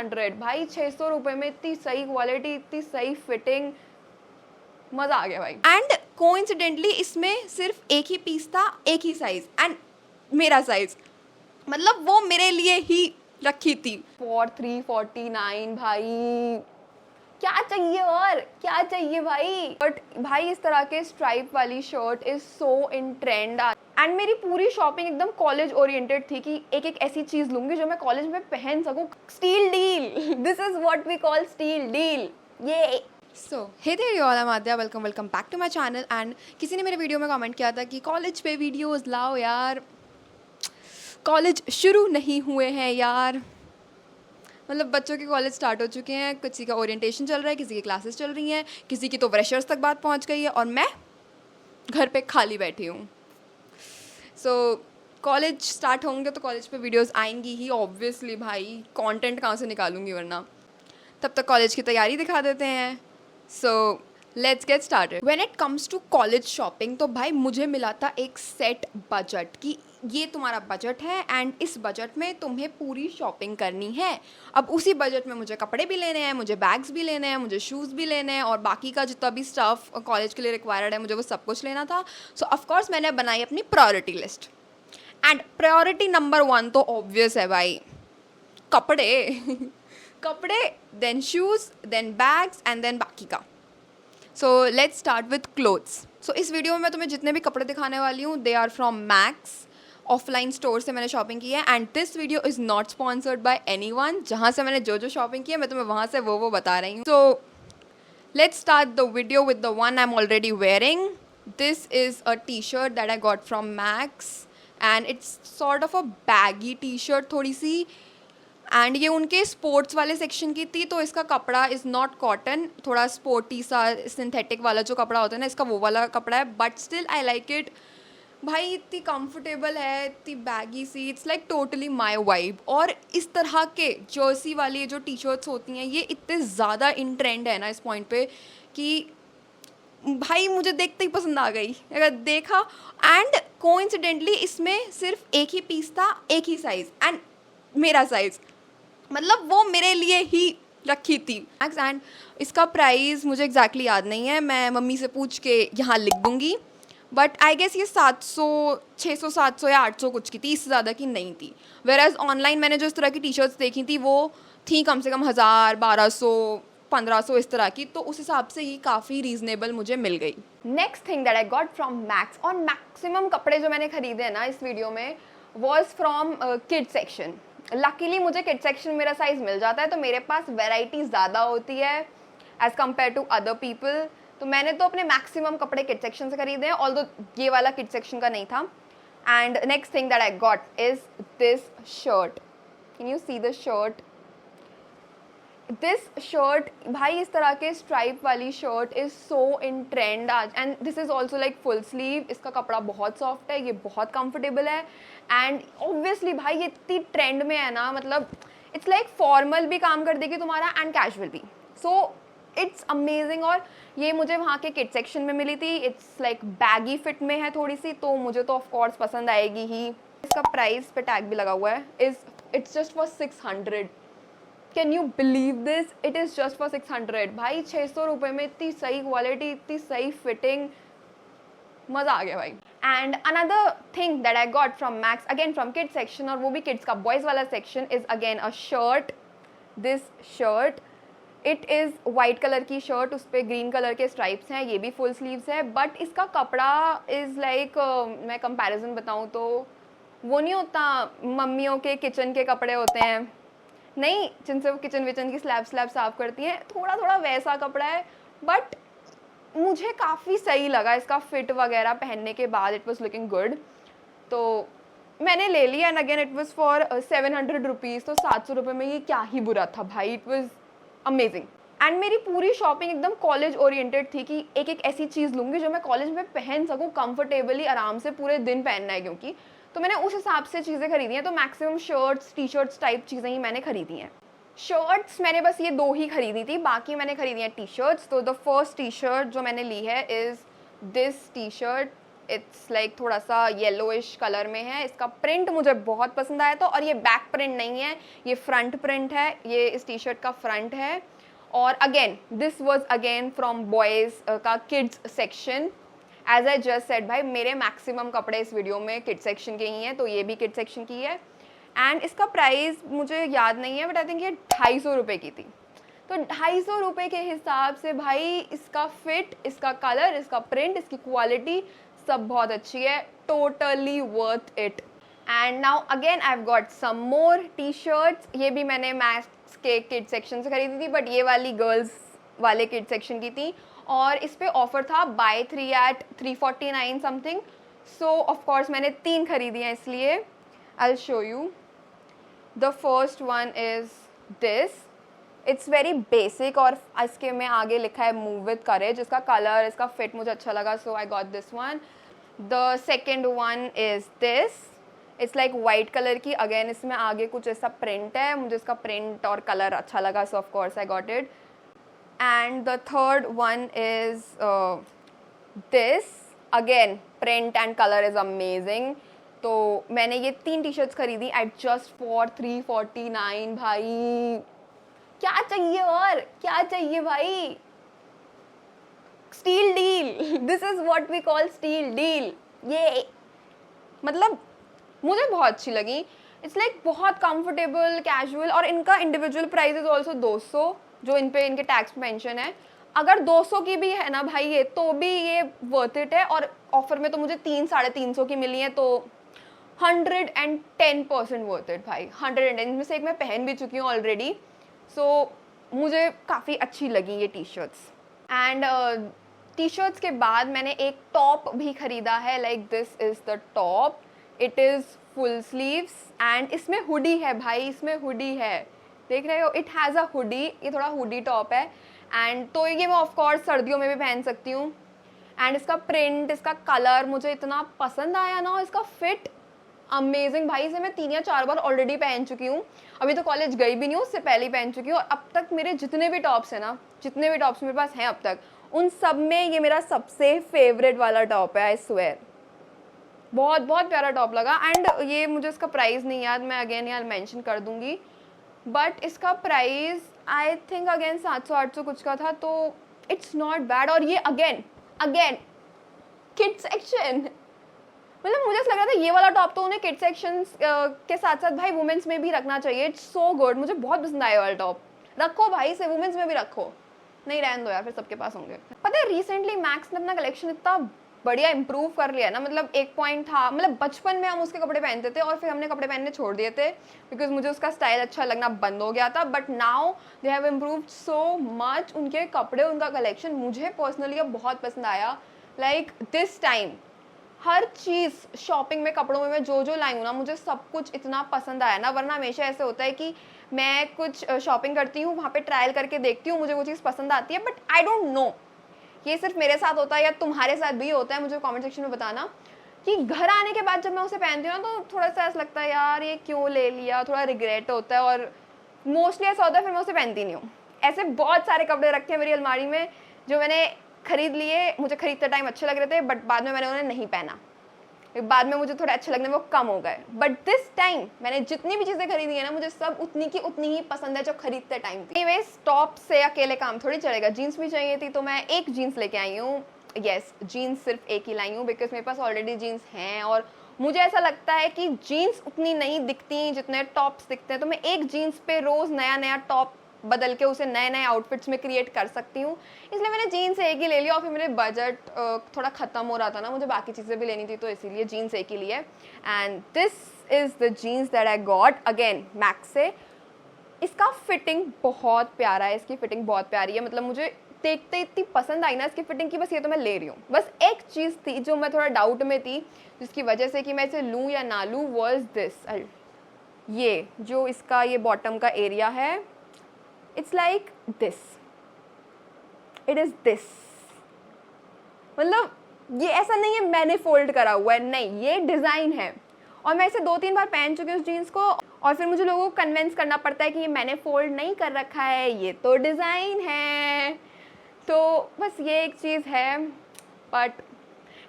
600 भाई, 600 रुपये में इतनी सही क्वालिटी, इतनी सही फिटिंग, मज़ा आ गया भाई। एंड कोइंसिडेंटली इसमें सिर्फ एक ही पीस था, एक ही साइज़, एंड मेरा साइज़, मतलब वो मेरे लिए ही रखी थी फॉर 349 भाई। क्या चाहिए और क्या चाहिए भाई। बट भाई इस तरह के स्ट्राइप वाली shirt is so in trend. And मेरी पूरी शॉपिंग एकदम कॉलेज ओरिएंटेड थी कि एक एक ऐसी चीज लूंगी जो मैं कॉलेज में पहन सकूं। Steal deal, this is what we call steal deal. ये so hey there you all, I am Aadya, welcome back to my channel. And किसी ने मेरे वीडियो में कमेंट किया था कि कॉलेज पे वीडियोस लाओ यार, कॉलेज शुरू नहीं हुए हैं यार, मतलब बच्चों के कॉलेज स्टार्ट हो चुके हैं, किसी का ओरिएंटेशन चल रहा है, किसी की क्लासेस चल रही हैं, किसी की तो फ्रेशर्स तक बात पहुंच गई है और मैं घर पे खाली बैठी हूँ। सो कॉलेज स्टार्ट होंगे तो कॉलेज पे वीडियोस आएंगी ही ऑब्वियसली भाई, कंटेंट कहाँ से निकालूंगी वरना। तब तक कॉलेज की तैयारी दिखा देते हैं। So let's get started. When it comes to college shopping तो भाई मुझे मिला था एक सेट बजट कि ये तुम्हारा बजट है एंड इस बजट में तुम्हें पूरी शॉपिंग करनी है। अब उसी बजट में मुझे कपड़े भी लेने हैं, मुझे बैग्स भी लेने हैं, मुझे शूज़ भी लेने हैं और बाकी का जितना भी स्टफ़ कॉलेज के लिए रिक्वायर्ड है मुझे वो सब कुछ लेना था। सो ऑफकोर्स मैंने बनाई अपनी priority list and priority number 1 तो ऑब्वियस है भाई, कपड़े कपड़े, then shoes, then bags and then बाकी का। So let's start with clothes. सो इस वीडियो में मैं तुम्हें जितने भी कपड़े दिखाने वाली हूँ they are from Max, offline store से मैंने शॉपिंग की है। And this video is not sponsored by anyone, जहाँ से मैंने जो शॉपिंग की है मैं तुम्हें वहाँ से वो बता रही हूँ। सो let's start the video with the one I am already wearing. This is a T shirt that I got from max and it's sort of a baggy T shirt थोड़ी सी, एंड ये उनके स्पोर्ट्स वाले section की थी। तो इसका कपड़ा is not cotton, थोड़ा स्पोर्टी सा सिंथेटिक वाला जो कपड़ा होता है ना, इसका वो वाला कपड़ा है, but still I like it भाई। इतनी कंफर्टेबल है, इतनी बैगी सी, it's like totally my vibe. और इस तरह के जर्सी वाली जो टी शर्ट्स होती हैं ये इतने ज़्यादा इन ट्रेंड है ना इस पॉइंट पे कि भाई मुझे देखते ही पसंद आ गई। अगर देखा एंड कोइंसिडेंटली इसमें सिर्फ एक ही पीस था, एक ही साइज़, एंड मेरा साइज़, मतलब वो मेरे लिए ही रखी थी। एंड इसका प्राइस मुझे एग्जैक्टली याद नहीं है, मैं मम्मी से पूछ के यहाँ लिख दूँगी, बट आई गेस ये 700, 600, 700 या 800 कुछ की थी, इससे ज़्यादा की नहीं थी। वेराज ऑनलाइन मैंने जो इस तरह की टी शर्ट्स देखी थी वो थी कम से कम 1000, 1200, 1500 इस तरह की, तो उस हिसाब से ही काफ़ी रीजनेबल मुझे मिल गई। Next thing that I got from Max, और मैक्सिमम कपड़े जो मैंने खरीदे हैं ना इस वीडियो में was from kid section. Luckily मुझे किड सेक्शन मेरा साइज़ मिल जाता है तो मेरे पास वैरायटी ज़्यादा होती है as compare to other people. तो मैंने तो अपने मैक्सिमम कपड़े किड सेक्शन से खरीदे हैं, ऑल्दो ये वाला किड सेक्शन का नहीं था। And next thing that I got is this shirt. Can you see the shirt? This shirt भाई इस तरह के स्ट्राइप वाली shirt is so in trend आज, and this is also like full sleeve. इसका कपड़ा बहुत सॉफ्ट है, ये बहुत कंफर्टेबल है, एंड ऑब्वियसली भाई ये इतनी ट्रेंड में है ना, मतलब इट्स लाइक फॉर्मल भी काम कर देगी तुम्हारा एंड कैजुअल भी। So it's amazing. और ये मुझे वहाँ के किड सेक्शन में मिली थी, इट्स लाइक बैगी फिट में है थोड़ी सी, तो मुझे तो ऑफकोर्स पसंद आएगी ही। इसका प्राइस पे टैग भी लगा हुआ है, it's just for 600। Can you believe this? It is just for 600 भाई, 600 रुपये में इतनी सही क्वालिटी, इतनी सही फिटिंग, मज़ा आ गया भाई। And another thing that I got from max again from kids section, और वो भी किड्स का बॉयज़ वाला section, is again a shirt. This shirt, it is white colour की शर्ट, उस पर ग्रीन कलर के स्ट्राइप्स हैं, ये भी फुल स्लीव्स है, बट इसका कपड़ा इज़ लाइक मैं कंपैरिजन बताऊँ तो वो नहीं होता मम्मियों के किचन के कपड़े होते हैं नहीं, जिनसे वो किचन विचन की स्लैब साफ करती हैं, थोड़ा थोड़ा वैसा कपड़ा है। बट मुझे काफ़ी सही लगा इसका फिट वगैरह पहनने के बाद, इट वॉज लुकिंग गुड, तो मैंने ले लिया। And again it was for 700 rupees, तो 700 रुपये में ये क्या ही बुरा था भाई, इट वॉज अमेजिंग। एंड मेरी पूरी शॉपिंग एकदम कॉलेज ओरिएंटेड थी कि एक एक ऐसी चीज़ लूँगी जो मैं कॉलेज में पहन सकूँ कंफर्टेबली, आराम से पूरे दिन पहनना है क्योंकि, तो मैंने उस हिसाब से चीज़ें खरीदी हैं। तो maximum shirts, T shirts type चीज़ें ही मैंने खरीदी हैं। शर्ट्स मैंने बस ये 2 ही खरीदी थी, बाकी मैंने खरीदी हैं टी शर्ट्स। तो द फर्स्ट टी शर्ट जो मैंने ली है is this T shirt, it's like थोड़ा सा येलोइश कलर में है। इसका प्रिंट मुझे बहुत पसंद आया था, और ये बैक प्रिंट नहीं है, ये फ्रंट प्रिंट है, ये इस टी शर्ट का फ्रंट है। और again this was again from boys का kids section. As I just said भाई, मेरे मैक्सिमम कपड़े इस वीडियो में किड्स सेक्शन के ही हैं, तो ये भी किड्स सेक्शन की है। एंड इसका प्राइस मुझे याद नहीं है, बट आई थिंक ये 250 रुपये की थी। तो 250 रुपये के हिसाब से भाई इसका फिट, इसका कलर, इसका प्रिंट, इसकी क्वालिटी सब बहुत अच्छी है। Totally worth it. And now again I have got some more T shirts. ये भी मैंने मैक्स के किड सेक्शन से खरीदी थी, बट ये वाली गर्ल्स वाले किड सेक्शन की थी, और इस पे ऑफर था buy 3 at 349 something. So of course मैंने 3 खरीदी हैं, इसलिए I will show you. The first one is this. It's very basic, और इसके में आगे लिखा है मूव विद करेज। इसका कलर, इसका फिट मुझे अच्छा लगा, so I got this one. The second one is this. It's like white colour की, अगेन इसमें आगे कुछ ऐसा प्रिंट है, मुझे इसका प्रिंट और कलर अच्छा लगा, so of course I got it. And the third one is this. Again print and colour is amazing. तो मैंने ये 3 टी शर्ट्स खरीदी एट जस्ट फॉर 349। भाई क्या चाहिए और क्या चाहिए भाई, steal deal. This is what we call steal deal. ये मतलब मुझे बहुत अच्छी लगी। इट्स लाइक बहुत कंफर्टेबल, कैजुअल, और इनका इंडिविजुअल प्राइस इज ऑल्सो 200, जो इन पे इनके टैक्स मेंशन है। अगर 200 की भी है ना भाई ये, तो भी ये वर्थ इट है। और ऑफर में तो मुझे 300-350 की मिली है, तो 110% वर्थ इट भाई। 110, इनमें से एक मैं पहन भी चुकी हूँ ऑलरेडी, सो मुझे काफ़ी अच्छी लगी ये T shirts. And T shirts के बाद मैंने एक टॉप भी ख़रीदा है, like this is the top. It is full sleeves and इसमें हुडी है भाई, इसमें हुडी है, देख रहे हो, इट हैज़ अ हुडी। ये थोड़ा हुडी टॉप है, एंड तो ये मैं ऑफ कोर्स सर्दियों में भी पहन सकती हूँ। एंड इसका प्रिंट, इसका कलर मुझे इतना पसंद आया ना, इसका फिट अमेजिंग भाई। इसे मैं 3 या 4 बार ऑलरेडी पहन चुकी हूँ, अभी तो कॉलेज गई भी नहीं हूँ, उससे पहले ही पहन चुकी हूँ। और अब तक मेरे जितने भी टॉप्स हैं ना, जितने भी टॉप्स मेरे पास हैं अब तक, उन सब में ये मेरा सबसे फेवरेट वाला टॉप है, आई स्वेयर। बहुत बहुत प्यारा टॉप लगा। एंड ये मुझे इसका प्राइस नहीं याद, मैं अगेन यहाँ मेंशन कर दूंगी, बट इसका प्राइस आई थिंक अगेन 700-800 कुछ का था, तो इट्स नॉट बैड। और ये अगेन किड्स सेक्शन, मतलब मुझे ऐसा लग रहा था ये वाला टॉप तो उन्हें किड्स सेक्शन के साथ साथ भाई वुमेन्स में भी रखना चाहिए। इट्स सो गुड, मुझे बहुत पसंद आया वाला टॉप। रखो भाई, से वुमेन्स में भी रखो, नहीं रहने दो यार, फिर सबके पास होंगे। पता है रिसेंटली मैक्स ने अपना कलेक्शन इतना बढ़िया इंप्रूव कर लिया ना। मतलब एक पॉइंट था, मतलब बचपन में हम उसके कपड़े पहनते थे और फिर हमने कपड़े पहनने छोड़ दिए थे, बिकॉज मुझे उसका स्टाइल अच्छा लगना बंद हो गया था। But now they have improved so much. उनके कपड़े, उनका कलेक्शन मुझे पर्सनली अब बहुत पसंद आया। Like this time her cheese shopping में, कपड़ों में मैं जो जो लाई हूँ ना, मुझे सब कुछ इतना पसंद आया ना। वरना हमेशा ऐसे होता है कि मैं कुछ शॉपिंग करती हूँ, वहाँ पे ट्रायल करके देखती हूँ, मुझे वो चीज़ पसंद आती है, बट आई डोंट नो ये सिर्फ मेरे साथ होता है या तुम्हारे साथ भी होता है। मुझे कमेंट सेक्शन में बताना कि घर आने के बाद जब मैं उसे पहनती हूँ ना, तो थोड़ा सा ऐसा लगता है यार ये क्यों ले लिया, थोड़ा रिग्रेट होता है। और मोस्टली ऐसा होता है फिर मैं उसे पहनती नहीं हूँ। ऐसे बहुत सारे कपड़े रखे हैं मेरी अलमारी में जो मैंने खरीद लिए, मुझे खरीदते टाइम अच्छे लग रहे थे, बट बाद में मैंने उन्हें नहीं पहना, बाद में मुझे थोड़े अच्छे लगने वो कम हो गए। बट दिस टाइम मैंने जितनी भी चीज़ें खरीदी है ना, मुझे सब उतनी की उतनी ही पसंद है जो खरीदते टाइम थी। एनीवेज, टॉप से अकेले काम थोड़ी चलेगा, जीन्स भी चाहिए थी, तो मैं एक जीन्स लेके आई हूँ। यस, जीन्स सिर्फ एक ही लाई हूँ, बिकॉज मेरे पास ऑलरेडी जीन्स हैं और मुझे ऐसा लगता है कि जीन्स उतनी नहीं दिखती जितने टॉप्स दिखते हैं। तो मैं एक जीन्स पे रोज़ नया नया टॉप बदल के उसे नए नए आउटफिट्स में क्रिएट कर सकती हूँ, इसलिए मैंने जीन्स एक ही ले लिया। और फिर मेरे बजट थोड़ा ख़त्म हो रहा था ना, मुझे बाकी चीज़ें भी लेनी थी, तो इसीलिए जीन्स एक ही लिए। And this is the genes that I got again max से। इसका फिटिंग बहुत प्यारा है, इसकी फिटिंग बहुत प्यारी है। मतलब मुझे देखते इतनी पसंद आई ना इसकी फिटिंग की, बस ये तो मैं ले रही हूँ। बस एक चीज़ थी जो मैं थोड़ा डाउट में थी, जिसकी वजह से कि मैं इसे लूँ या ना लूँ, वॉज दिस। ये जो इसका ये बॉटम का एरिया है, it's like this, it is this. मतलब ये ऐसा नहीं है मैंने फोल्ड करा हुआ है, नहीं, ये डिज़ाइन है। और मैं इसे 2-3 बार पहन चुकी हूँ उस जीन्स को, और फिर मुझे लोगों को कन्विंस करना पड़ता है कि ये मैंने फोल्ड नहीं कर रखा है, ये तो डिज़ाइन है। तो बस ये एक चीज़ है, बट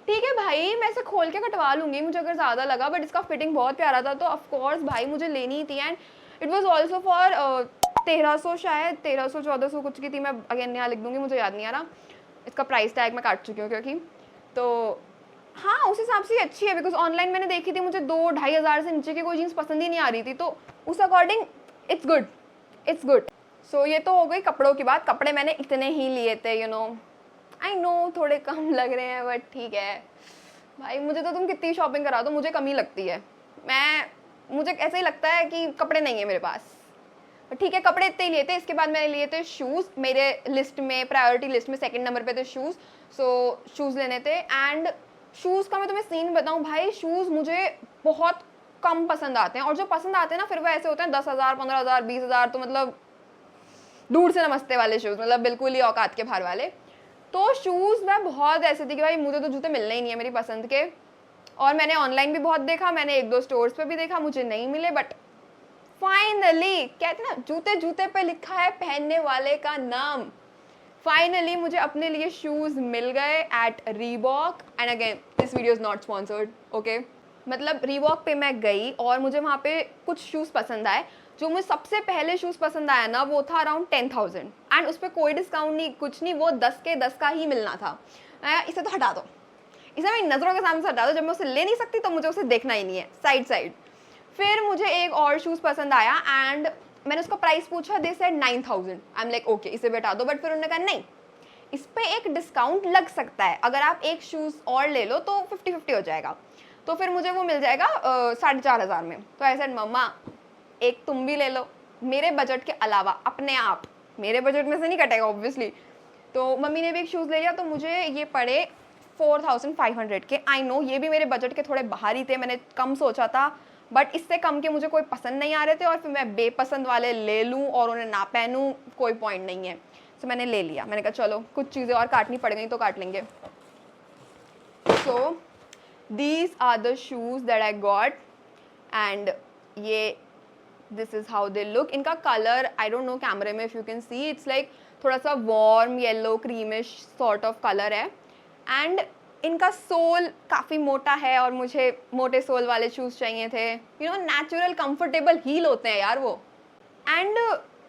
ठीक है भाई, मैं इसे खोल के कटवा लूँगी मुझे अगर ज़्यादा लगा, बट इसका फिटिंग बहुत प्यारा था तो ऑफकोर्स भाई मुझे लेनी ही थी। And it was also for 1300, शायद 1300 1400 कुछ की थी, मैं अगेन यहाँ लिख दूँगी, मुझे याद नहीं आ रहा। इसका प्राइस टैग मैं काट चुकी हूँ क्योंकि, तो हाँ उस हिसाब से अच्छी है, बिकॉज ऑनलाइन मैंने देखी थी, मुझे 2-2.5 हज़ार से नीचे की कोई जीन्स पसंद ही नहीं आ रही थी, तो उस according it's good, it's good. So ये तो हो गई कपड़ों की बात। कपड़े मैंने इतने ही लिए थे, यू नो, आई नो थोड़े कम लग रहे हैं, बट ठीक है भाई, मुझे तो तुम कितनी शॉपिंग करा दो मुझे कमी लगती है। मुझे ऐसे ही लगता है कि कपड़े नहीं है मेरे पास। ठीक है, कपड़े इतने ही लिए थे। इसके बाद मैंने लिए थे शूज़, मेरे लिस्ट में प्रायोरिटी लिस्ट में सेकंड नंबर पे थे शूज़। सो शूज़ लेने थे। एंड शूज़ का मैं तुम्हें सीन बताऊं भाई, शूज़ मुझे बहुत कम पसंद आते हैं, और जो पसंद आते हैं ना फिर वो ऐसे होते हैं 10,000 15,000 20,000, तो मतलब दूर से नमस्ते वाले शूज़, मतलब बिल्कुल ही औकात के बाहर वाले। तो शूज़ मैं बहुत ऐसे थी कि भाई मुझे तो जूते मिलने ही नहीं है मेरी पसंद के, और मैंने ऑनलाइन भी बहुत देखा, मैंने 1-2 स्टोर्स पे भी देखा, मुझे नहीं मिले। बट फाइनली, कहते ना जूते जूते पे लिखा है पहनने वाले का नाम, फाइनली मुझे अपने लिए शूज़ मिल गए at Reebok. And again this video is not sponsored, okay. मतलब रीबॉक पे मैं गई और मुझे वहाँ पे कुछ शूज़ पसंद आए। जो मुझे सबसे पहले शूज़ पसंद आया ना वो था अराउंड 10,000, एंड उस पर कोई डिस्काउंट नहीं, कुछ नहीं, वो 10 के 10 का ही मिलना था। इसे तो हटा दो, इसे मेरी नज़रों के सामने से हटा दो, जब मैं उसे ले नहीं सकती तो मुझे उसे देखना ही नहीं है, साइड साइड। फिर मुझे एक और शूज़ पसंद आया एंड मैंने उसका प्राइस पूछा, they said 9,000। I am like okay इसे भी हटा दो, बट फिर उन्होंने कहा नहीं, इस पर एक डिस्काउंट लग सकता है, अगर आप एक शूज़ और ले लो तो 50-50 हो जाएगा। तो फिर मुझे वो मिल जाएगा 4,500 में। तो आई सेड मम्मा एक तुम भी ले लो, मेरे बजट के अलावा, अपने आप मेरे बजट में से नहीं कटेगा ऑब्वियसली। तो मम्मी ने भी एक शूज़ ले लिया, तो मुझे ये पड़े 4,500 के। आई नो ये भी मेरे बजट के थोड़े बाहर ही थे, मैंने कम सोचा था, बट इससे कम के मुझे कोई पसंद नहीं आ रहे थे, और फिर मैं बेपसंद वाले ले लूँ और उन्हें ना पहनूँ, कोई पॉइंट नहीं है। तो मैंने ले लिया, मैंने कहा चलो कुछ चीज़ें और काटनी पड़ गई तो काट लेंगे। So these are the shoes that I got, and ये this is how they look. इनका कलर आई डोंट नो कैमरे में if you can see, it's like थोड़ा सा warm yellow creamish sort of colour है। एंड इनका sole काफ़ी मोटा है, और मुझे मोटे सोल वाले शूज़ चाहिए थे, you know natural comfortable heel होते हैं यार वो। एंड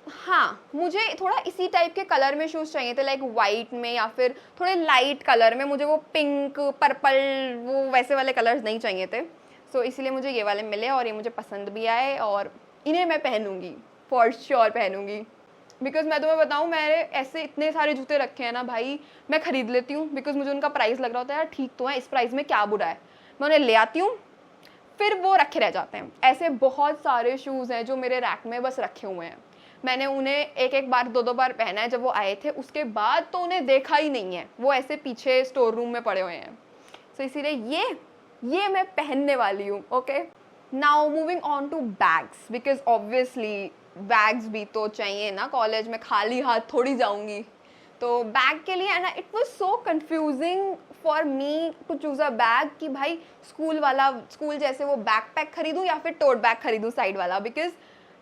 हाँ मुझे थोड़ा इसी टाइप के कलर में शूज़ चाहिए थे, लाइक वाइट में या फिर थोड़े लाइट कलर में, मुझे वो पिंक पर्पल वो वैसे वाले कलर्स नहीं चाहिए थे। सो इसलिए मुझे ये वाले मिले और ये मुझे पसंद भी आए, और इन्हें मैं पहनूंगी, फॉर श्योर पहनूंगी। बिकॉज मैं तुम्हें बताऊँ, मेरे ऐसे इतने सारे जूते रखे हैं ना भाई, मैं खरीद लेती हूँ बिकॉज मुझे उनका प्राइस लग रहा होता है यार ठीक तो है, इस प्राइस में क्या बुरा है, मैं उन्हें ले आती हूँ, फिर वो रखे रह जाते हैं। ऐसे बहुत सारे शूज़ हैं जो मेरे रैक में बस रखे हुए हैं, मैंने उन्हें एक बार 2 बार पहना है जब वो आए थे, उसके बाद तो उन्हें देखा ही नहीं है, वो ऐसे पीछे स्टोर रूम में पड़े हुए हैं। सो इसीलिए ये मैं पहनने वाली हूँ, okay. Now moving on to bags, because obviously bags भी तो चाहिए ना, कॉलेज में खाली हाथ थोड़ी जाऊंगी। तो बैग के लिए है ना, it was so confusing for me to choose a bag कि भाई स्कूल जैसे वो बैकपैक खरीदूँ या फिर टोट बैग खरीदूँ साइड वाला। बिकॉज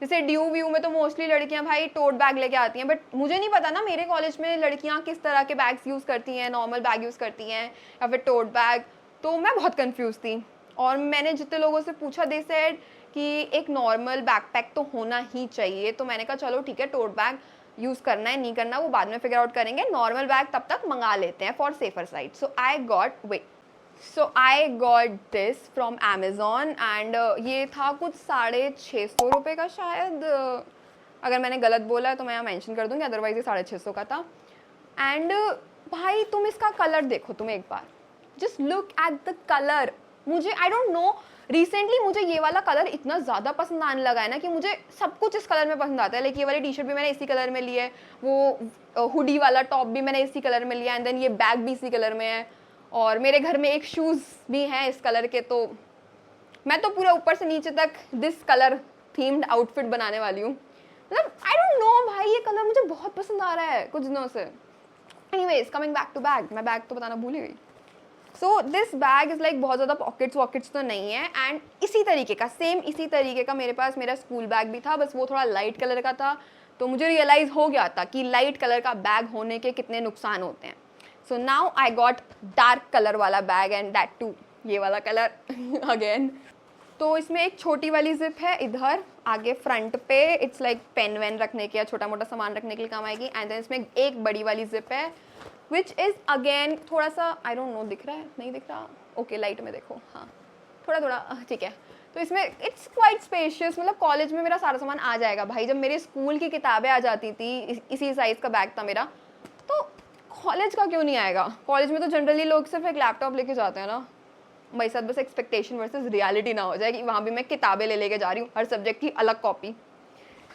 जैसे ड्यू व्यू में तो मोस्टली लड़कियां भाई टोट बैग लेके आती हैं, बट मुझे नहीं पता ना मेरे कॉलेज में लड़कियां किस तरह के बैग्स यूज़ करती हैं, नॉर्मल बैग यूज़ करती हैं या फिर टोट बैग। तो मैं बहुत कंफ्यूज थी, और मैंने जितने लोगों से पूछा दे सेड कि एक नॉर्मल बैकपैक तो होना ही चाहिए। तो मैंने कहा चलो ठीक है, टोट बैग यूज़ करना है नहीं करना वो बाद में फिगर आउट करेंगे, नॉर्मल बैग तब तक मंगा लेते हैं for safer side. So I got this from Amazon, and ये था कुछ 650 रुपये का शायद, अगर मैंने गलत बोला है तो मैं यहाँ मेंशन कर दूँगी, अदरवाइज ये 650 का था। एंड भाई तुम इसका कलर देखो, तुम एक बार just look at the colour. मुझे आई डोंट नो, रिसेंटली मुझे ये वाला कलर इतना ज़्यादा पसंद आने लगा है ना कि मुझे सब कुछ इस कलर में पसंद आता है। लाइक ये वाली टी शर्ट भी मैंने इसी कलर में ली है, वो हुडी वाला टॉप भी मैंने इसी कलर में लिया, एंड देन ये बैग भी इसी कलर में है, और मेरे घर में एक शूज़ भी हैं इस कलर के। तो मैं तो पूरा ऊपर से नीचे तक दिस कलर थीम्ड आउटफिट बनाने वाली हूँ। मतलब आई डोंट नो भाई, ये कलर मुझे बहुत पसंद आ रहा है कुछ दिनों से। Anyways coming back to bag, मैं बैग तो बताना भूल ही गई। So this bag is like बहुत ज़्यादा पॉकेट्स तो नहीं है, एंड इसी तरीके का इसी तरीके का मेरे पास मेरा स्कूल बैग भी था, बस वो थोड़ा लाइट कलर का था। तो मुझे रियलाइज़ हो गया था कि लाइट कलर का बैग होने के कितने नुकसान होते हैं। So now I got dark colour वाला बैग एंड दैट टू ये वाला कलर अगेन। तो इसमें एक छोटी वाली जिप है इधर आगे फ्रंट पे, इट्स लाइक पेन वैन रखने के या छोटा मोटा सामान रखने के लिए काम आएगी। एंड देन इसमें एक बड़ी वाली जिप है विच इज़ अगेन थोड़ा सा आई डोंट नो, दिख रहा है नहीं दिख रहा, ओके लाइट में देखो, हाँ थोड़ा थोड़ा ठीक है। तो इसमें इट्स क्वाइट स्पेशियस, मतलब कॉलेज में मेरा सारा सामान आ जाएगा भाई। जब मेरे स्कूल की किताबें आ जाती थी, इसी साइज़ का बैग था मेरा, तो कॉलेज का क्यों नहीं आएगा? कॉलेज में तो जनरली लोग सिर्फ एक लैपटॉप लेके जाते हैं ना। मेरे साथ बस एक्सपेक्टेशन वर्सेस रियलिटी ना हो जाए कि वहाँ भी मैं किताबें ले लेके जा रही हूँ, हर सब्जेक्ट की अलग कॉपी।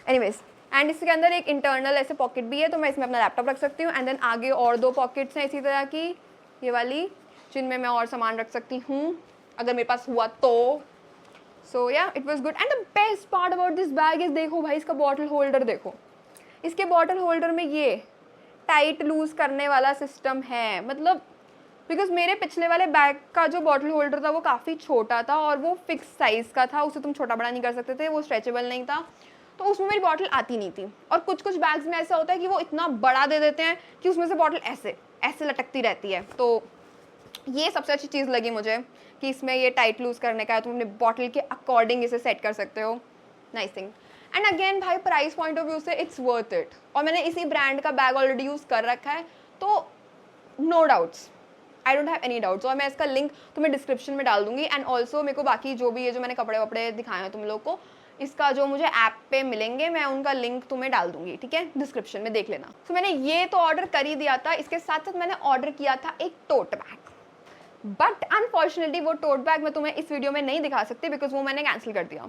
एनीवेज, एंड इसके अंदर एक इंटरनल ऐसे पॉकेट भी है, तो मैं इसमें अपना लैपटॉप रख सकती हूँ। एंड देन आगे और 2 पॉकेट्स हैं इसी तरह की, ये वाली, जिनमें मैं और सामान रख सकती हूँ अगर मेरे पास हुआ तो। सो या it was good. And the best part about this bag is, देखो भाई इसका बॉटल होल्डर देखो, इसके बॉटल होल्डर में ये टाइट लूज करने वाला सिस्टम है। मतलब बिकॉज मेरे पिछले वाले बैग का जो बॉटल होल्डर था वो काफ़ी छोटा था और वो फिक्स साइज़ का था, उसे तुम छोटा बड़ा नहीं कर सकते थे, वो स्ट्रेचेबल नहीं था, तो उसमें मेरी बॉटल आती नहीं थी। और कुछ कुछ बैग्स में ऐसा होता है कि वो इतना बड़ा दे देते हैं कि उसमें से बॉटल ऐसे ऐसे लटकती रहती है। तो ये सबसे अच्छी चीज़ लगी मुझे कि इसमें ये टाइट लूज करने का है, तुम अपने बॉटल के अकॉर्डिंग इसे सेट कर सकते हो। Nice thing. एंड अगेन भाई प्राइस पॉइंट ऑफ व्यू से इट्स वर्थ इट। और मैंने इसी ब्रांड का बैग ऑलरेडी यूज़ कर रखा है, तो no doubts, I don't have any doubts. और मैं इसका लिंक तुम्हें डिस्क्रिप्शन में डाल दूंगी। एंड ऑल्सो मेरे को बाकी जो भी ये जो मैंने कपड़े वपड़े दिखाए हैं तुम लोग को, इसका जो मुझे ऐप पे मिलेंगे मैं उनका लिंक तुम्हें डाल दूंगी, ठीक है, डिस्क्रिप्शन में देख लेना। तो मैंने ये तो ऑर्डर कर ही दिया था, इसके साथ साथ मैंने ऑर्डर किया था एक टोट बैग, बट अनफॉर्चुनेटली वो टोट बैग मैं तुम्हें इस वीडियो में नहीं दिखा सकती बिकॉज वो मैंने कैंसिल कर दिया।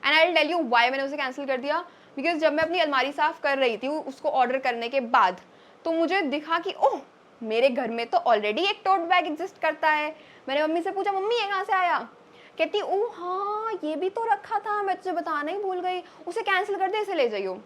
And I will tell you why मैंने उसे कैंसिल कर दिया। बिकॉज जब मैं अपनी अलमारी साफ कर रही थी उसको ऑर्डर करने के बाद, तो मुझे दिखा कि ओह मेरे घर में तो ऑलरेडी एक टोट बैग एग्जिस्ट करता है। मैंने मम्मी से पूछा, मम्मी ये कहाँ से आया? कहती ओह हाँ ये भी तो रखा था, मैं तुझे बताना ही भूल गई, उसे कैंसिल कर दे, इसे ले जाइयो।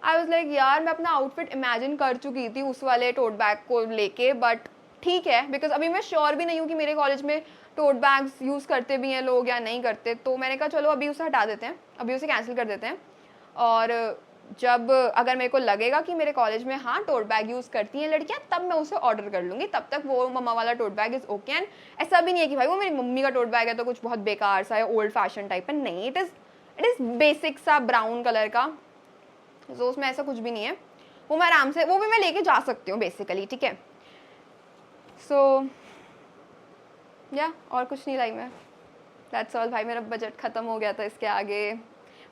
आई वाज लाइक यार मैं अपना आउटफिट इमेजिन कर चुकी थी उस वाले टोट बैग को लेके, बट ठीक है बिकॉज अभी मैं श्योर भी नहीं हूँ कि मेरे कॉलेज में टोट बैग्स यूज़ करते भी हैं लोग या नहीं करते। तो मैंने कहा चलो अभी उसे हटा देते हैं, अभी उसे कैंसिल कर देते हैं, और जब अगर मेरे को लगेगा कि मेरे कॉलेज में हाँ टोट बैग यूज़ करती हैं लड़कियाँ, तब मैं उसे ऑर्डर कर लूँगी। तब तक वो मम्मा वाला tote bag is okay. And ऐसा भी नहीं है कि भाई वो मेरी मम्मी का टोट बैग है तो कुछ बहुत बेकार सा है, ओल्ड फैशन टाइप है, नहीं, इट इज़ बेसिक सा ब्राउन कलर का। तो उसमें ऐसा कुछ भी नहीं है, वो मैं आराम से, वो भी मैं लेके जा सकती हूँ बेसिकली, ठीक है। सो या और कुछ नहीं लाई मैं, दैट्स ऑल। भाई मेरा बजट ख़त्म हो गया था, इसके आगे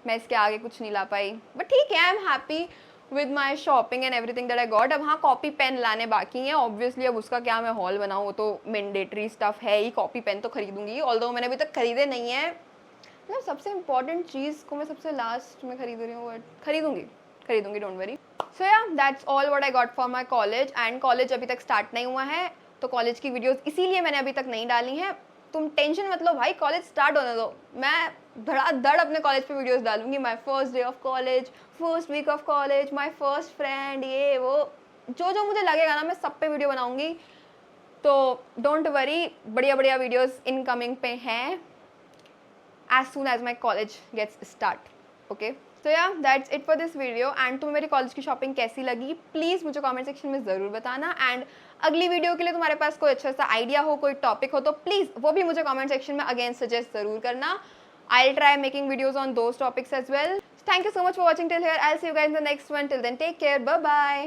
मैं इसके आगे कुछ नहीं ला पाई, बट ठीक है, I am happy with my shopping and everything that I got. अब हाँ कॉपी पेन लाने बाकी हैं ऑब्वियसली, अब उसका क्या मैं हॉल बनाऊँ, वो तो मैंडेटरी स्टफ है ही। कॉपी पेन तो खरीदूंगी, ऑल्दो मैंने अभी तक खरीदे नहीं है, मतलब सबसे इंपॉर्टेंट चीज़ को मैं सबसे लास्ट में खरीद रही हूँ, बट खरीदूंगी डोंट वरी। सो या that's all what I got for my college. And college अभी तक स्टार्ट नहीं हुआ है, तो कॉलेज की वीडियोस इसीलिए मैंने अभी तक नहीं डाली हैं। तुम टेंशन मत लो भाई, कॉलेज स्टार्ट होने दो, मैं धड़ाधड़ अपने कॉलेज पे वीडियोस डालूंगी। My first day of college, first week of college, my first friend, ये वो जो जो मुझे लगेगा ना मैं सब पे वीडियो बनाऊंगी। तो डोंट वरी, बढ़िया बढ़िया वीडियोस इनकमिंग पे हैं as soon as my college gets start, okay? So yeah, that's it for this video. and तुम्हें मेरी कॉलेज की शॉपिंग कैसी लगी प्लीज़ मुझे कमेंट सेक्शन में ज़रूर बताना। एंड अगली वीडियो के लिए तुम्हारे पास कोई अच्छा सा आइडिया हो, कोई टॉपिक हो, तो प्लीज़ वो भी मुझे कमेंट सेक्शन में अगेन सजेस्ट ज़रूर करना। I'll try making videos on those topics as well. Thank you so much for watching till here. I'll see you guys in the next one. Till then, take care. Bye bye.